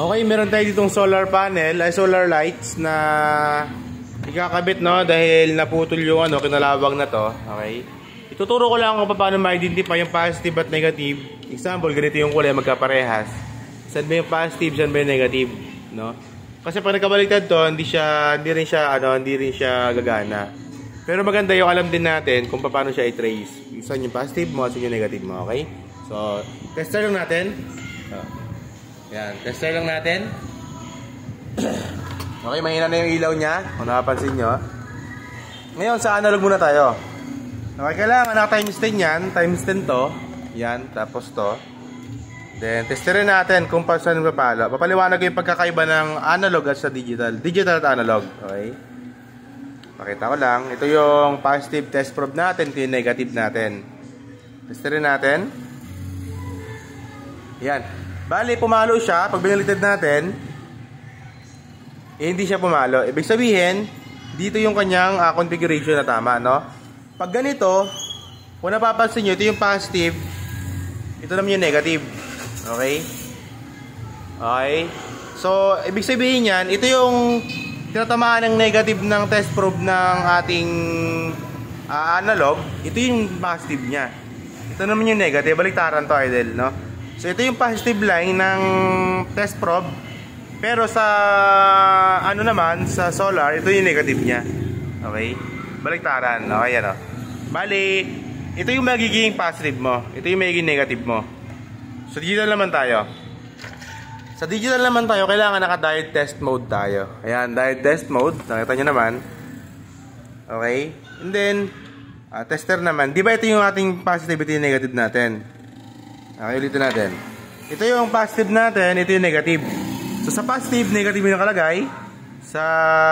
Okay, meron tayo ditong solar panel, ay solar lights na ikakabit, no, dahil naputol yung kinalawang na to. Okay, ituturo ko lang kung paano ma-identify yung positive at negative. Example, ganito yung kulay, magkaparehas. Saan ba yung positive, saan ba yung negative, no? Kasi pag nagkabaliktad to, hindi rin siya gagana. Pero maganda yung alam din natin kung paano siya i-trace. Saan yung positive mo, saan yung negative mo, okay? So, tester lang natin. Yan, tester lang natin. Okay, mahina na yung ilaw niya, kung nakapansin nyo. Ngayon, sa analog muna tayo. Okay, kailangan naka-times 10 yan. Times 10 to. Yan, tapos to. Then, testerin natin kung saan papalo. Papaliwanag yung pagkakaiba ng analog at sa digital. Digital at analog. Okay. Pakita ko lang. Ito yung positive test probe natin. Ito yung negative natin. Testerin natin. Yan. Bali, pumalo siya. Pag binaliktad natin, hindi siya pumalo. Ibig sabihin, dito yung kanyang configuration na tama, no? Pag ganito, kung napapansin nyo, ito yung positive. Ito naman yung negative. Okay? Okay. So, ibig sabihin yan, ito yung tinatamaan ng negative ng test probe ng ating analog. Ito yung positive niya. Ito naman yung negative. Baliktaran to, idol, no? So, ito yung positive line ng test probe. Pero sa, naman, sa solar, ito yung negative niya. Okay? Baliktaran. Okay, yan, o. Bali, ito yung magiging positive mo. Ito yung magiging negative mo. So, digital naman tayo. Sa digital naman tayo, kailangan naka-diode test mode tayo. Ayan, diode test mode. Nakita nyo naman. Okay? And then, tester naman. Di ba ito yung ating positive, ito yung negative natin? Okay, ulitin natin. Ito yung positive natin, ito yung negative. So, sa positive, negative yung nakalagay. Sa,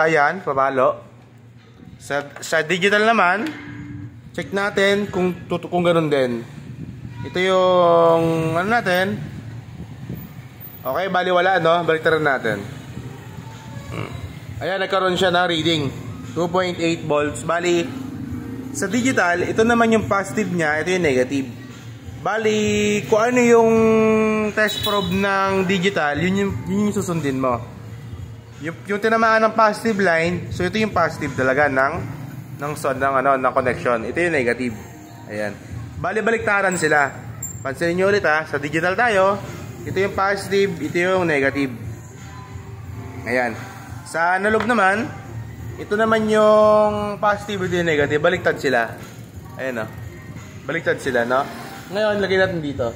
ayan, pabalo. Sa digital naman, check natin kung ganun din. Ito yung, natin. Okay, bali wala, no? Baliktaran natin. Ayan, nagkaroon siya ng reading. 2.8 volts. Bali, sa digital, ito naman yung positive niya, ito yung negative. Bali, kung ano yung test probe ng digital, yun yung susundin mo. Yung tinamaan ng positive line, so ito yung positive talaga ng connection. Ito yung negative. Ayan. Bali, baliktaran sila. Pansinin nyo ulit, sa digital tayo, ito yung positive, ito yung negative. Ayan. Sa analog naman, ito naman yung positive, ito yung negative. Baliktad sila. Ayan, baliktad sila, no? Ngayon, lagay natin dito.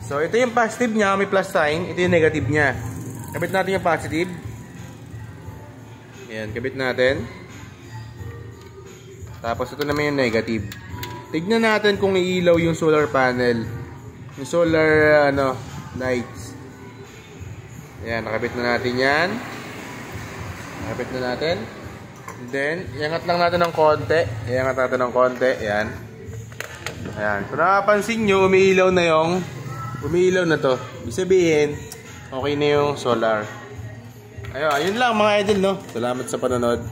So, ito yung positive niya, may plus sign. Ito yung negative niya. Kabit natin yung positive. Ayan, kabit natin. Tapos, ito naman yung negative. Tignan natin kung iilaw yung solar panel. Yung solar, lights. Ayan, nakabit na natin yan. Nakabit na natin. And then, iangat lang natin ng konti. Iangat natin ng konti. Ayan. Ayan. Kung nakapansin nyo, umiilaw na to. Ibig sabihin, okay na yung solar. Ayun lang mga idol, no? Salamat sa panonood.